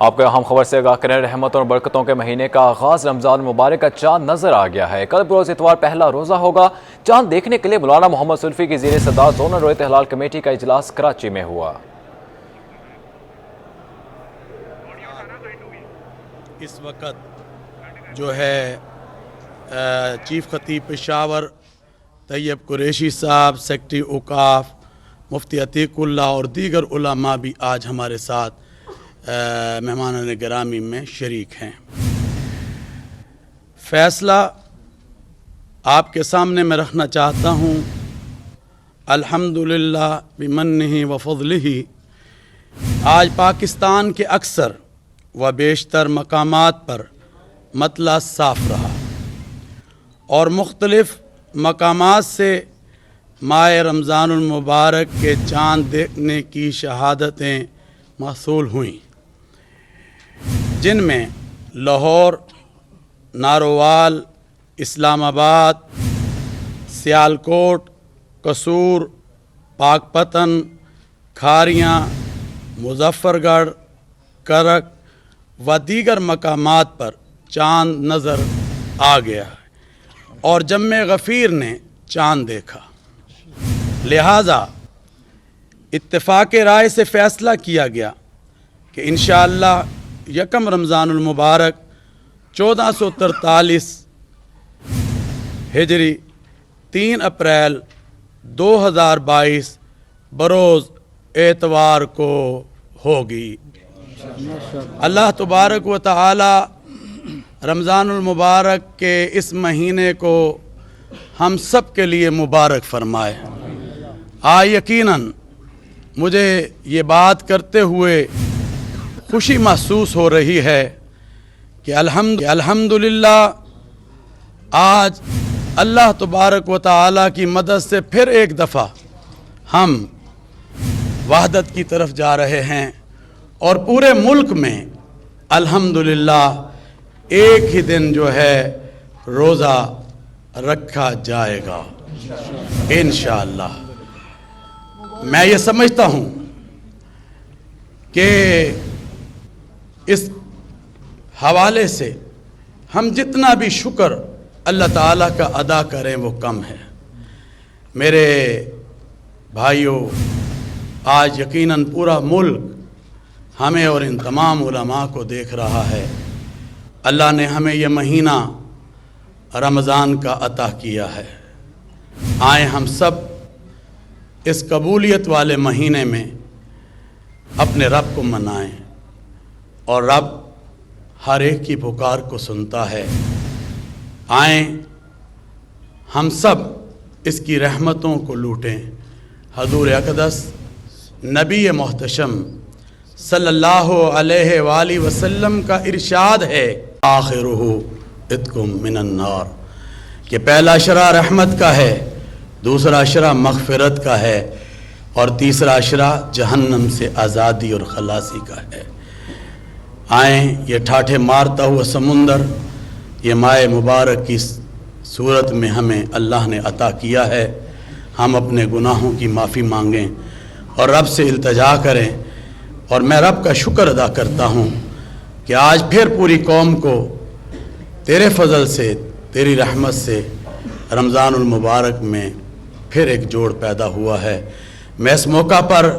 آپ کو اہم خبر سے آگاہ کریں۔ رحمتوں اور برکتوں کے مہینے کا آغاز رمضان المبارک کا چاند نظر آ گیا ہے۔ کل بروز اتوار پہلا روزہ ہوگا۔ چاند دیکھنے کے لیے مولانا محمد سلفی کی زیر صدارت زونل رویت ہلال کمیٹی کا اجلاس کراچی میں ہوا۔ اس وقت جو ہے چیف خطیب پشاور طیب قریشی صاحب، سیکٹری اوقاف مفتی عتیق اللہ اور دیگر علماء بھی آج ہمارے ساتھ مہمانان گرامی میں شریک ہیں۔ فیصلہ آپ کے سامنے میں رکھنا چاہتا ہوں۔ الحمدللہ بمنہ و فضلہ آج پاکستان کے اکثر و بیشتر مقامات پر مطلع صاف رہا اور مختلف مقامات سے ماہ رمضان المبارک کے چاند دیکھنے کی شہادتیں محصول ہوئیں، جن میں لاہور، نارووال، اسلام آباد، سیالکوٹ، قصور، پاک پتن، کھاریاں، مظفر گڑھ، کرک و دیگر مقامات پر چاند نظر آ گیا ہے اور جم غفیر نے چاند دیکھا۔ لہٰذا اتفاق رائے سے فیصلہ کیا گیا کہ انشاءاللہ یکم رمضان المبارک 1443 ہجری 3 اپریل 2022 بروز اتوار کو ہوگی۔ اللہ تبارک و تعالی رمضان المبارک کے اس مہینے کو ہم سب کے لیے مبارک فرمائے۔ یقیناً مجھے یہ بات کرتے ہوئے خوشی محسوس ہو رہی ہے کہ الحمدللہ آج اللہ تبارک و تعالی کی مدد سے پھر ایک دفعہ ہم وحدت کی طرف جا رہے ہیں اور پورے ملک میں الحمدللہ ایک ہی دن جو ہے روزہ رکھا جائے گا انشاءاللہ۔ میں یہ سمجھتا ہوں کہ اس حوالے سے ہم جتنا بھی شکر اللہ تعالیٰ کا ادا کریں وہ کم ہے۔ میرے بھائیوں، آج یقیناً پورا ملک ہمیں اور ان تمام علماء کو دیکھ رہا ہے۔ اللہ نے ہمیں یہ مہینہ رمضان کا عطا کیا ہے۔ آئیں ہم سب اس قبولیت والے مہینے میں اپنے رب کو منائیں، اور رب ہر ایک کی پکار کو سنتا ہے۔ آئیں ہم سب اس کی رحمتوں کو لوٹیں۔ حضور اقدس نبی محتشم صلی اللہ علیہ وآلہ وسلم کا ارشاد ہے، آخرہ اتکم من النار، کہ پہلا اشرہ رحمت کا ہے، دوسرا اشرہ مغفرت کا ہے، اور تیسرا اشرہ جہنم سے آزادی اور خلاصی کا ہے۔ آئیں یہ ٹھاٹھے مارتا ہوا سمندر یہ ماہ مبارک کی صورت میں ہمیں اللہ نے عطا کیا ہے، ہم اپنے گناہوں کی معافی مانگیں اور رب سے التجا کریں۔ اور میں رب کا شکر ادا کرتا ہوں کہ آج پھر پوری قوم کو تیرے فضل سے، تیری رحمت سے رمضان المبارک میں پھر ایک جوڑ پیدا ہوا ہے۔ میں اس موقع پر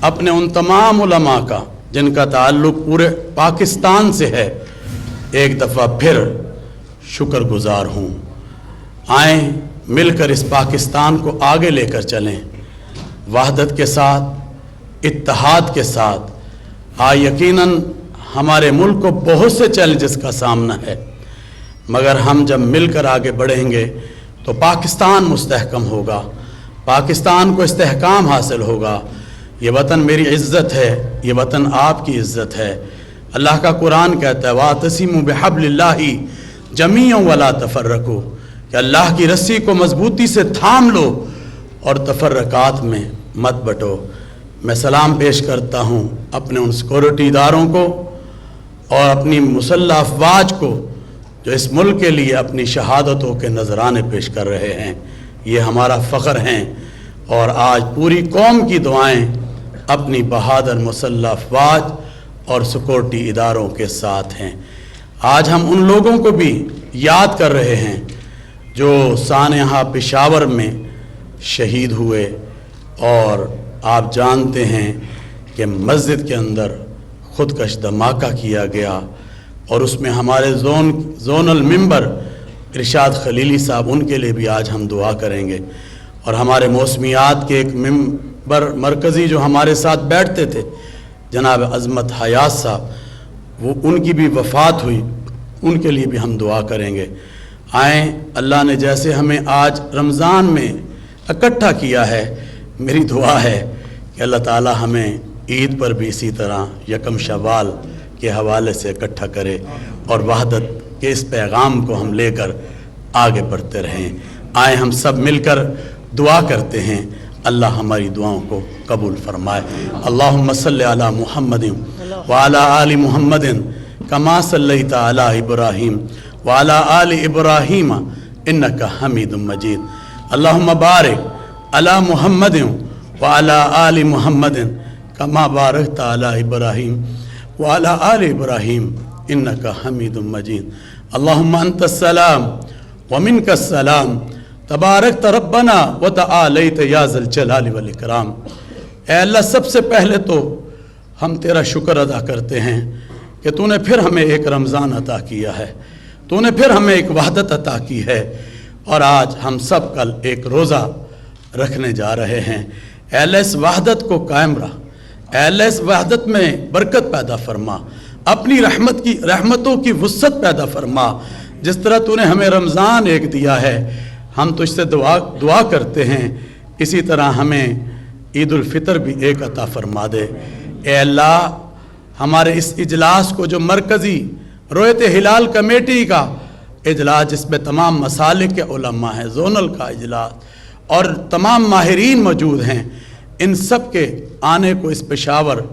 اپنے ان تمام علماء کا جن کا تعلق پورے پاکستان سے ہے ایک دفعہ پھر شکر گزار ہوں۔ آئیں مل کر اس پاکستان کو آگے لے کر چلیں، وحدت کے ساتھ، اتحاد کے ساتھ۔ یقیناً ہمارے ملک کو بہت سے چیلنجز کا سامنا ہے، مگر ہم جب مل کر آگے بڑھیں گے تو پاکستان مستحکم ہوگا، پاکستان کو استحکام حاصل ہوگا۔ یہ وطن میری عزت ہے، یہ وطن آپ کی عزت ہے۔ اللہ کا قرآن کہتا ہے وَاعْتَصِمُوا بِحَبْلِ اللَّهِ جَمِيعًا وَلَا تَفَرَّقُوا، کہ اللہ کی رسی کو مضبوطی سے تھام لو اور تفرقات میں مت بٹو۔ میں سلام پیش کرتا ہوں اپنے ان سیکورٹی اداروں کو اور اپنی مسلح افواج کو جو اس ملک کے لیے اپنی شہادتوں کے نذرانے پیش کر رہے ہیں۔ یہ ہمارا فخر ہیں، اور آج پوری قوم کی دعائیں اپنی بہادر مسلح افواج और सिक्योरिटी इदारों के साथ हैं। आज हम उन लोगों को भी याद कर रहे हैं जो सानहा पेशावर में शहीद हुए, और आप जानते हैं कि मस्जिद के अंदर खुदकश धमाका किया गया, और उसमें हमारे जोनल मेंबर इरशाद खलीली साहब, उनके लिए भी आज हम दुआ करेंगे। और हमारे मौसमियात के एक मेंबर मरकज़ी जो हमारे साथ बैठते थे, जनाब अज़मत हयात साहब, वो उनकी भी वफ़ात हुई, उनके लिए भी हम दुआ करेंगे। आएँ, अल्लाह ने जैसे हमें आज रमज़ान में इकट्ठा किया है, मेरी दुआ है कि अल्लाह ताला हमें ईद पर भी इसी तरह यकम शव्वाल के हवाले से इकट्ठा करे और वहदत के इस पैगाम को हम लेकर आगे बढ़ते रहें। आए हम सब मिलकर दुआ करते हैं, अल्लाह हमारी दुआओं को कबूल फरमाए। अल्लाहुम्मा सल्लि अला मुहम्मदिन व अला आलि मुहम्मदिन कमा सल्लैता अला इब्राहीम व अला आलि इब्राहीम इन्नका हमीदुम मजीद। अल्लाहुम्मा बारिक अला मुहम्मदिन व अला आलि मुहम्मदिन कमा बारकता अला इब्राहीम व अला आलि इब्राहीम इन्नका हमीदुम मजीद। अल्लाहुम्मा अंतस सलाम व मिनकस सलाम तबारक रब्बना व तआलैत या ज़ल जलाल वल इकराम। ऐ अल्लाह, सबसे पहले तो हम तेरा शुक्र अदा करते हैं कि तूने फिर हमें एक रमज़ान अता किया है, तूने फिर हमें एक वहदत अता की है, और आज हम सब कल एक रोज़ा रखने जा रहे हैं। ऐ अल्लाह, इस वहदत को कायम रख, ऐ अल्लाह इस वहदत में बरकत पैदा फरमा, अपनी रहमतों की वुसअत पैदा फरमा। जिस तरह तूने हमें रमज़ान एक दिया है, हम तुझसे दुआ करते हैं, इसी तरह हमें ईद उल फितर भी एक अता फरमा दे। ए अल्लाह, हमारे इस इजलास को, जो मरकज़ी रोयत हिलाल कमेटी का इजलास, जिसमें तमाम मसालिक के उलमा हैं, जोनल का इजलास और तमाम माहिरीन मौजूद हैं, इन सब के आने को इस पेशावर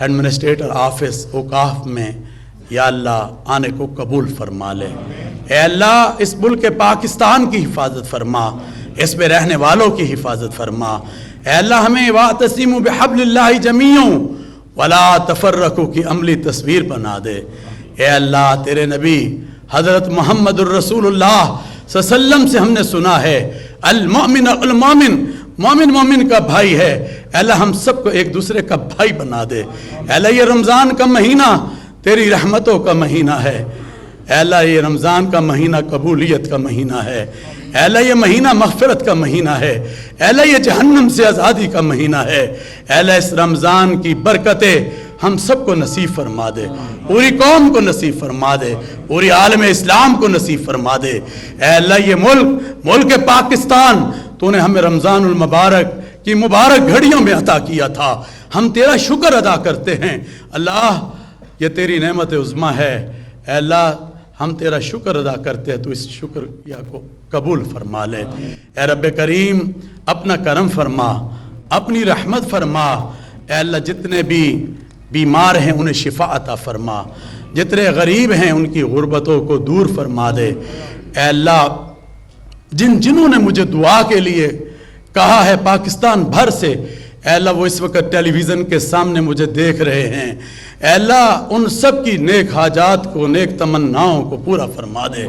एडमिनिस्ट्रेटर ऑफिस औकाफ में या अल्लाह आने को कबूल फरमा ले। ए अल्लाह, इस मुल्क पाकिस्तान की हिफाजत फरमा, इसमें रहने वालों की हिफाजत फरमा। ए अल्लाह, हमें वातसिमु बिहब्लिल्लाहि जमीअन वला तफर्रकू की अमली तस्वीर बना दे। ए अल्लाह, तेरे नबी हज़रत मुहम्मदुर रसूलुल्लाह सल्लल्लाहु अलैहि वसल्लम से हमने सुना है, अल मोमिन अल मोमिन, मोमिन मोमिन का भाई है। अल्लाह, हम सबको एक दूसरे का भाई बना दे। अल्लाह, ये रमज़ान का महीना तेरी रहमतों का महीना है। अल्लाह, ये रमज़ान का महीना कबूलियत का महीना है। अल्लाह, ये महीना मग़फ़िरत का महीना है। अल्लाह, ये जहन्नम से आज़ादी का महीना है। अल्लाह, इस रमज़ान की बरकतें हम सबको नसीब फरमा दे, पूरी कौम को नसीब फरमा दे, पूरी आलम इस्लाम को नसीब फरमा दे। अल्लाह, ये मुल्क पाकिस्तान तूने हमें रमज़ानुल मुबारक की मुबारक घड़ियों में अता किया था, हम तेरा शुक्र अदा करते हैं। अल्लाह, ये तेरी नेमत उज़्मा है। अल्लाह, हम तेरा शुक्र अदा करते हैं, तो इस शुक्रिया को कबूल फरमा ले। ए रब्बे करीम, अपना करम फरमा, अपनी रहमत फरमा। अल्लाह, जितने भी बीमार हैं उन्हें शिफा अता फरमा, जितने गरीब हैं उनकी गुर्बतों को दूर फरमा दे। अल्लाह, जिन्होंने मुझे दुआ के लिए कहा है पाकिस्तान भर से, अल्लाह, वो इस वक्त टेलीविज़न के सामने मुझे देख रहे हैं। अल्लाह, उन सब की नेक हाजात को, नेक तमन्नाओं को पूरा फरमा दे।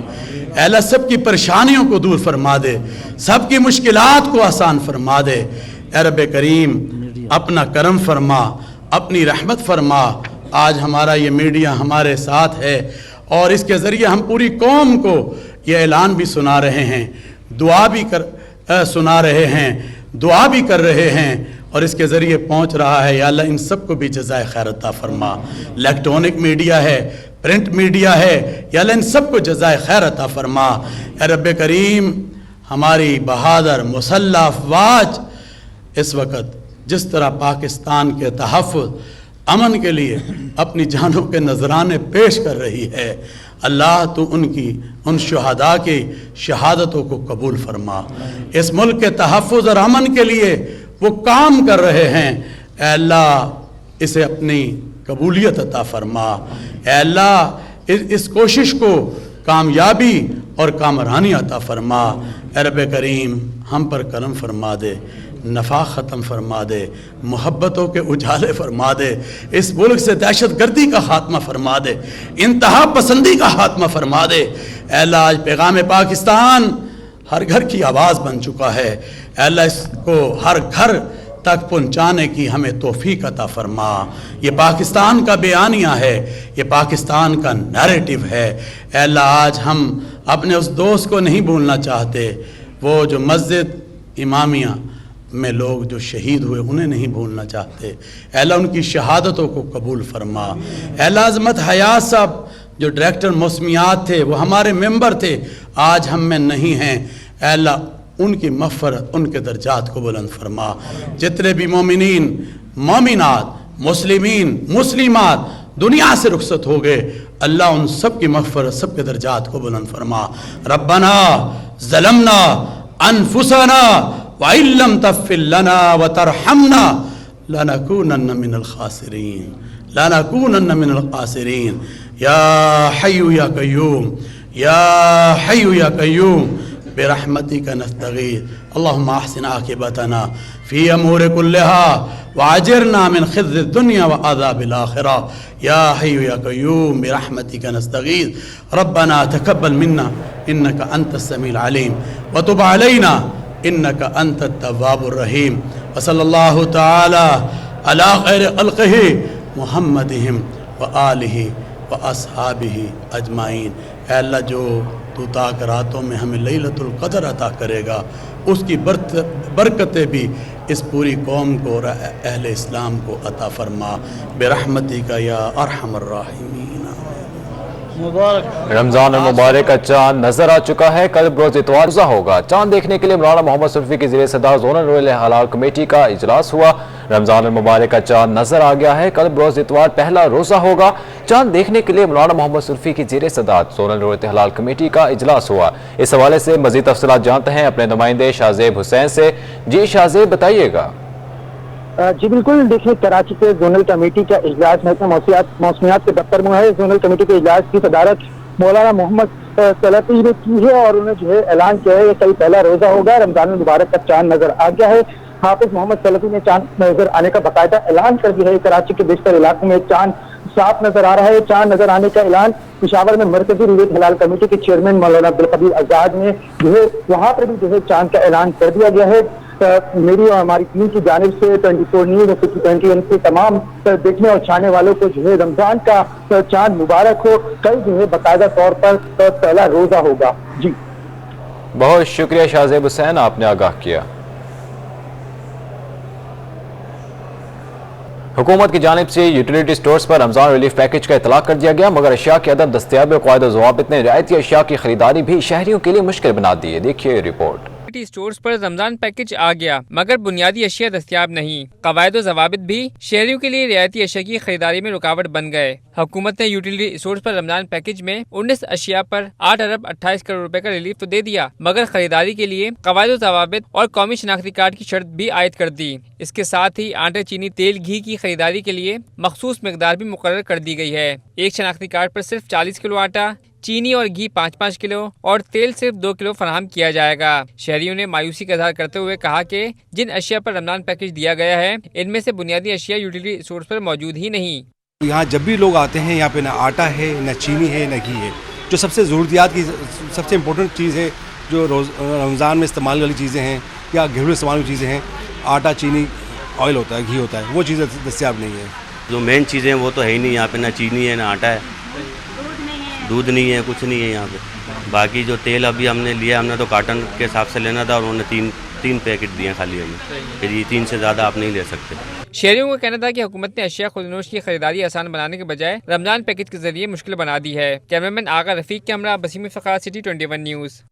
अल्लाह, सब की परेशानियों को दूर फरमा दे, सब की मुश्किलात को आसान फरमा दे। ए रब्बे करीम, अपना करम फरमा, अपनी रहमत फरमा। आज हमारा ये मीडिया हमारे साथ है, और इसके ज़रिए हम पूरी कौम को ये ऐलान भी सुना रहे हैं, दुआ भी सुना रहे हैं, दुआ भी कर रहे हैं, और इसके ज़रिए पहुँच रहा है। या अल्लाह, इन सब को भी जज़ाए खैर अता फरमा। इलेक्ट्रॉनिक मीडिया है, प्रिंट मीडिया है, या अल्लाह, इन सब को जज़ाए खैर अता फरमा। ए रब्बे करीम, हमारी बहादुर मुसल्लह अफवाज इस वक्त जिस तरह पाकिस्तान के तहफ़्फ़ुज़, अमन के लिए अपनी जानों के नजराने पेश कर रही है, अल्लाह तो उन शुहदा की शहादतों को कबूल फरमा। इस मुल्क के तहफ़्फ़ुज़ और अमन के लिए वो काम कर रहे हैं, ऐ अल्लाह इसे अपनी कबूलियत अता फरमा। ऐ अल्लाह इस कोशिश को कामयाबी और कामरानी अता फरमा। ऐ रब्बे करीम हम पर करम फरमा दे, نفاق ختم فرما دے، محبتوں کے اجالے فرما دے، اس ملک سے دہشت گردی کا خاتمہ فرما دے، انتہا پسندی کا خاتمہ فرما دے۔ اے اللہ آج پیغام پاکستان ہر گھر کی آواز بن چکا ہے، اے اللہ اس کو ہر گھر تک پہنچانے کی ہمیں توفیق عطا فرما۔ یہ پاکستان کا بیانیہ ہے، یہ پاکستان کا نیریٹو ہے۔ اے اللہ آج ہم اپنے اس دوست کو نہیں بھولنا چاہتے، وہ جو مسجد امامیہ میں لوگ جو شہید ہوئے انہیں نہیں بھولنا چاہتے۔ اے اللہ ان کی شہادتوں کو قبول فرما۔ اے اللہ عظمت حیات صاحب جو ڈائریکٹر موسمیات تھے، وہ ہمارے ممبر تھے، آج ہم میں نہیں ہیں۔ اے اللہ ان کی مغفرت، ان کے درجات کو بلند فرما۔ جتنے بھی مومنین، مومنات، مسلمین، مسلمات دنیا سے رخصت ہو گئے، اللہ ان سب کی مغفرت، سب کے درجات کو بلند فرما۔ ربنا ظلمنا انفسنا وَإِن لَّمْ تَغْفِرْ لَنَا وَتَرْحَمْنَا لَنَكُونَنَّ مِنَ الْخَاسِرِينَ لَنَكُونَنَّ مِنَ الْخَاسِرِينَ یا حی یا قیوم، یا حی یا قیوم برحمتک نستغیث اللہم احسن عاقبتنا فی امور کلہا وعجرنا من خزي الدنيا وعذاب الآخرة يا حي يا قيوم برحمتك نستغيث ربنا تقبل منا إنك أنت السميع العليم وتب علينا إنك أنت التواب الرحيم وصلى الله تعالى على خير خلقه محمدهم وآله وأصحابه أجمعين۔ اے اللہ جو تو تاک راتوں میں ہمیں لیلۃ القدر عطا کرے گا، اس کی برکتیں بھی اس پوری قوم کو اور اہل اسلام کو عطا فرما برحمتک یا ارحم الراحمین۔ رمضان المبارک کا چاند نظر آ چکا ہے، کل بروز اتوار روزہ ہوگا۔ چاند دیکھنے کے لیے مولانا محمد سلفی کی زیر صدر زونل رول حلال کمیٹی کا اجلاس ہوا۔ رمضان المبارک کا چاند نظر آ گیا ہے، کل بروز اتوار پہلا روزہ ہوگا۔ چاند دیکھنے کے لیے مولانا محمد سلفی کی زیر صدر زونل رول حلال کمیٹی کا اجلاس ہوا۔ اس حوالے سے مزید تفصیلات جانتے ہیں اپنے نمائندے شاہزیب حسین سے۔ جی شاہزیب بتائیے گا۔ جی بالکل، دیکھیے کراچی کے زونل کمیٹی کا اجلاس محکمہ موسمیات کے دفتر میں ہے۔ زونل کمیٹی کے اجلاس کی صدارت مولانا محمد سلفی نے کی ہے اور انہیں جو ہے اعلان کیا ہے کہ کل پہلا روزہ ہوگا۔ رمضان المبارک کا چاند نظر آ گیا ہے۔ حافظ محمد سلفی نے چاند نظر آنے کا باقاعدہ اعلان کر دیا ہے۔ کراچی کے بیشتر علاقوں میں چاند صاف نظر آ رہا ہے۔ چاند نظر آنے کا اعلان پشاور میں مرکزی رویت حلال کمیٹی کے چیئرمین مولانا عبدالقدیر آزاد نے جو ہے وہاں پر بھی جو ہے چاند کا اعلان کر دیا گیا ہے۔ میری اور ہماری ٹیم کی جانب سے 24 نیوز اور 2020 کے تمام دیکھنے اور چاہنے والوں کو جو ہے رمضان کا چاند مبارک ہو۔ کل جو ہے باقاعدہ طور پر پہلا روزہ ہوگا۔ جی بہت شکریہ شاہزیب حسین، آپ نے آگاہ کیا۔ حکومت کی جانب سے یوٹیلیٹی سٹورز پر رمضان ریلیف پیکج کا اطلاق کر دیا گیا، مگر اشیاء کی عدم دستیابی اور قواعد و ضوابط نے رعایتی اشیاء کی خریداری بھی شہریوں کے لیے مشکل بنا دی ہے۔ دیکھیے رپورٹ۔ سٹورز پر رمضان پیکج آ گیا مگر بنیادی اشیاء دستیاب نہیں۔ قواعد و ضوابط بھی شہریوں کے لیے رعایتی اشیاء کی خریداری میں رکاوٹ بن گئے۔ حکومت نے یوٹیلیٹی سٹورز پر رمضان پیکج میں 19 اشیاء پر 8 ارب 28 کروڑ روپے کا ریلیف تو دے دیا، مگر خریداری کے لیے قواعد و ضوابط اور قومی شناختی کارڈ کی شرط بھی عائد کر دی۔ اس کے ساتھ ہی آٹے، چینی، تیل، گھی کی خریداری کے لیے مخصوص مقدار بھی مقرر کر دی گئی ہے۔ ایک شناختی کارڈ پر صرف 40 کلو آٹا، چینی اور گھی 5-5 کلو اور تیل صرف 2 کلو فراہم کیا جائے گا۔ شہریوں نے مایوسی کا اظہار کرتے ہوئے کہا کہ جن اشیاء پر رمضان پیکج دیا گیا ہے ان میں سے بنیادی اشیاء یوٹیلیٹی سٹورز پر موجود ہی نہیں۔ یہاں جب بھی لوگ آتے ہیں یہاں پہ نہ آٹا ہے، نہ چینی ہے، نہ گھی ہے، جو سب سے ضروریات کی سب سے امپورٹنٹ چیز ہے، جو رمضان میں استعمال والی چیزیں ہیں یا گھریلو استعمال والی چیزیں ہیں، آٹا، چینی، آئل ہوتا ہے، گھی ہوتا ہے، وہ چیزیں دستیاب نہیں ہیں۔ جو مین چیزیں ہیں وہ تو ہے ہی نہیں یہاں پہ، نہ چینی ہے، نہ آٹا ہے، دودھ نہیں ہے، کچھ نہیں ہے یہاں پہ۔ باقی جو تیل ابھی ہم نے لیا، ہم نے تو کارٹن کے حساب سے لینا تھا اور انہوں نے تین پیکٹ دیے خالی ہمیں کہ یہ 3 سے زیادہ آپ نہیں لے سکتے۔ شہریوں کا کہنا تھا کہ حکومت نے اشیاء خودنوش کی خریداری آسان بنانے کے بجائے رمضان پیکج کے ذریعے مشکل بنا دی ہے۔ کیمرامین آغا رفیق کے ہمراہ بسیم فقرات، سٹی 21 نیوز۔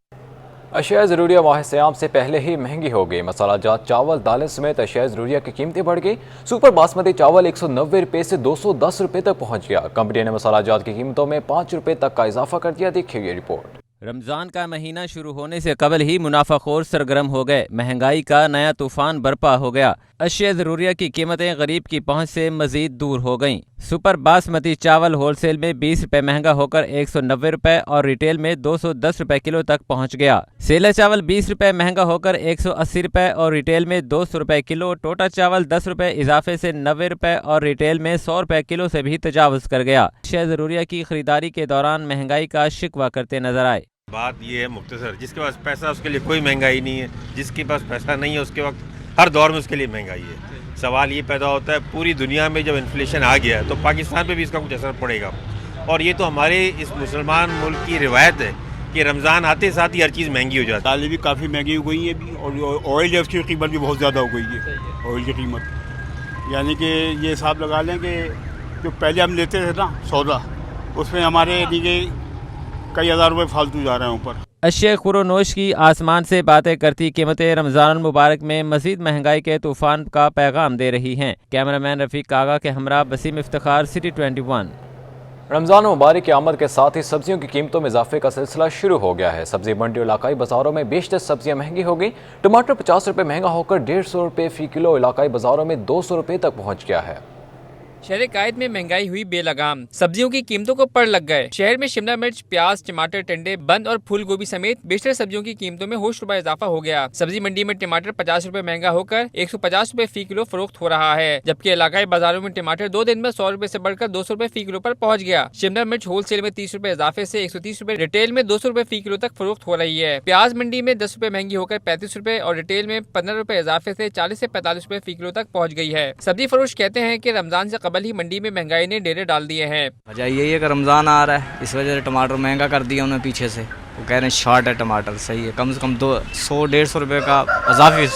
اشیاء ضروریہ ماہ سیام سے پہلے ہی مہنگی ہو گئی۔ مسالہ جات، چاول، دالیں سمیت اشیاء ضروریہ کی قیمتیں بڑھ گئی۔ سپر باسمتی چاول 190 روپے سے 210 روپے تک پہنچ گیا۔ کمپنی نے مسالہ جات کی قیمتوں میں 5 روپے تک کا اضافہ کر دیا۔ دیکھیے یہ رپورٹ۔ رمضان کا مہینہ شروع ہونے سے قبل ہی منافع خور سرگرم ہو گئے۔ مہنگائی کا نیا طوفان برپا ہو گیا۔ اشیاء ضروریہ کی قیمتیں غریب کی پہنچ سے مزید دور ہو گئیں۔ सुपर बासमती चावल होलसेल में 20 रुपए महंगा होकर 190 रुपए और रिटेल में 210 रुपए किलो तक पहुंच गया। सेला चावल 20 रुपए महंगा होकर 180 रुपए और रिटेल में 200 रुपए किलो। टोटा चावल 10 रुपए इजाफे से 90 रुपए और रिटेल में 100 रुपए किलो से भी तजावुज कर गया। अशिया ज़रूरिया की खरीदारी के दौरान महंगाई का शिकवा करते नजर आए। बात ये है मुख्तसर, जिसके पास पैसा उसके लिए कोई महंगाई नहीं है, जिसके पास पैसा नहीं है उसके वक्त हर दौर में उसके लिए महंगाई है। सवाल ये पैदा होता है पूरी दुनिया में जब इन्फ्लेशन आ गया है तो पाकिस्तान पे भी इसका कुछ असर पड़ेगा। और ये तो हमारे इस मुसलमान मुल्क की रिवायत है कि रमज़ान आते साथ ही हर चीज़ महंगी हो जाती है। दालें भी काफ़ी महंगी हो गई है भी, और ऑयल है उसकी कीमत भी बहुत ज़्यादा हो गई है। ऑयल की कीमत यानी कि ये हिसाब लगा लें कि जो पहले हम लेते थे ना सौदा, उसमें हमारे लिए कई हज़ार रुपये फालतू जा रहे हैं ऊपर। अशिया खुरोनोश की आसमान से बातें करती कीमतें रमज़ान मुबारक में मज़ीद महंगाई के तूफ़ान का पैगाम दे रही हैं। कैमरामैन रफ़ीक कागा के हमरा वसीम इफ्तिखार, सिटी 21। रमज़ान मुबारक की आमद के साथ ही सब्जियों की कीमतों में इजाफे का सिलसिला शुरू हो गया है। सब्जी मंडी और इलाकाई बाजारों में बेशतर सब्जियां महंगी हो गई। टमाटर 50 रुपये महंगा होकर 150 रुपये फ़ी किलो, इलाकाई बाजारों में 200 रुपये तक पहुँच गया है। शहर कायद में महंगाई हुई बेलगाम, सब्जियों की कीमतों को पड़ लग गए। शहर में शिमला मिर्च, प्याज, टमाटर, टिंडे, बंद और फूल गोभी समेत बेशतर सब्जियों की कीमतों में होश रुपए इजाफा हो गया। सब्जी मंडी में टमाटर 50 रुपए महंगा होकर 150 रुपए फी किलो फरोख्त हो रहा है, जबकि इलाकाई बाजारों में टमाटर 2 दिन में 100 रुपए से बढ़कर 200 रुपए फी किलो पर पहुंच गया। शिमला मिर्च होलसेल में 30 रुपए इजाफे से 130 रुपए, रिटेल में 200 रुपए फी किलो तक फरोख्त हो रही है। प्याज मंडी में 10 रुपए महंगी होकर 35 रुपए और रिटेल में 15 रुपए इजाफे से 40 से 45 रुपए फी किलो तक पहुँच गई है। सब्जी फरोश कहते हैं कि रमजान से कबल ही मंडी में महंगाई ने डेरे डाल दिए हैं। वजह यही है कि रमज़ान आ रहा है, इस वजह से टमाटर महंगा कर दिया उन्होंने पीछे से। वो कह रहे हैं शॉर्ट है टमाटर, सही है, कम से कम 200-150 रुपये का इजाफी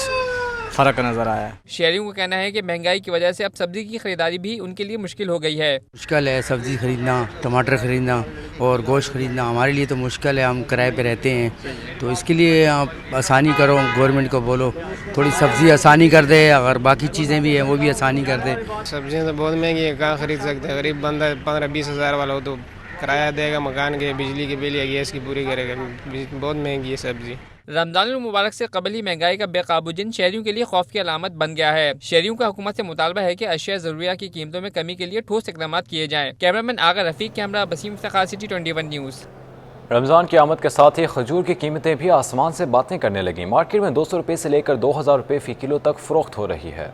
फ़र्क नज़र आया है। शहरियों का कहना है कि महंगाई की वजह से अब सब्जी की खरीदारी भी उनके लिए मुश्किल हो गई है। मुश्किल है सब्जी खरीदना, टमाटर खरीदना और गोश्त खरीदना हमारे लिए तो मुश्किल है। हम किराए पे रहते हैं, तो इसके लिए आप आसानी करो, गवर्नमेंट को बोलो थोड़ी सब्जी आसानी कर दे, अगर बाकी चीज़ें भी हैं वो भी आसानी कर दे। सब्जियाँ तो बहुत महंगी है, कहाँ खरीद सकते हैं। गरीब बंदा 15-20 हज़ार वाला हो तो किराया देगा, मकान के, बिजली के बिल या गैस की पूरी करेगा। बहुत महंगी है सब्जी। रमजान मुबारक से कबल ही महंगाई का बेकाबू जिन शहरियों के लिए खौफ की अलामत बन गया है। शहरियों का हुकूमत से मुतालबा है कि अशिया ज़रूरिया की कीमतों में कमी के लिए ठोस इक़दाम किए जाएं। Cameraman Agha Rafiq, camera Waseem Iftikhar, city 21 news. Ramzan की आमद के साथ ही खजूर की कीमतें भी आसमान से बातें करने लगीं। मार्केट में 200 रुपये से लेकर 2000 रुपये फ़ी किलो तक फ़रोख्त हो रही है।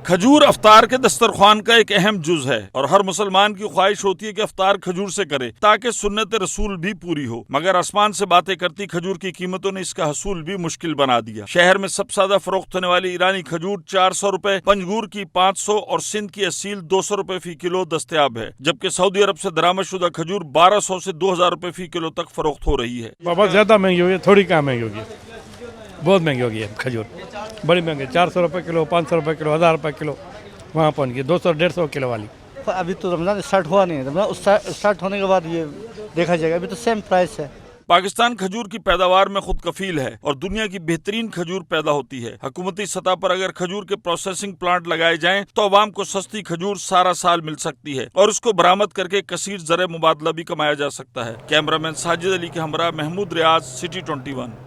खजूर अफ्तार के दस्तरखान का एक अहम जुज है और हर मुसलमान की ख्वाहिश होती है कि अफ्तार खजूर से करे ताकि सुन्नत रसूल भी पूरी हो, मगर आसमान से बातें करती खजूर की कीमतों ने इसका हसूल भी मुश्किल बना दिया। शहर में सबसे ज्यादा फरोख्त होने वाली ईरानी खजूर 400 रुपए, पंजगूर की 500 और सिंध की असील 200 रुपए फी किलो दस्तयाब है, जबकि सऊदी अरब से दरामदशुदा खजूर 1200 से 2000 रुपए फी किलो तक फरोख्त हो रही है। बहुत ज्यादा महंगी होगी, थोड़ी कहाँ महंगी होगी, बहुत महंगी होगी है खजूर, बड़ी महंगी। 400 रुपए किलो, 500 रुपए किलो, 1000 रुपए किलो वहाँ पहुँच गई 200-150 किलो वाली। अभी तो रमज़ान स्टार्ट हुआ नहीं है, रमज़ान स्टार्ट होने के बाद ये देखा जाएगा। अभी तो सेम प्राइस है। पाकिस्तान खजूर की पैदावार में खुद कफील है और दुनिया की बेहतरीन खजूर पैदा होती है। हुकूमती सतह पर अगर खजूर के प्रोसेसिंग प्लांट लगाए जाएं तो अवाम को सस्ती खजूर सारा साल मिल सकती है और उसको बरामद करके कसीर ज़र मुबादला भी कमाया जा सकता है। कैमरामैन साजिद अली के हमरा महमूद रियाज, सिटी 21।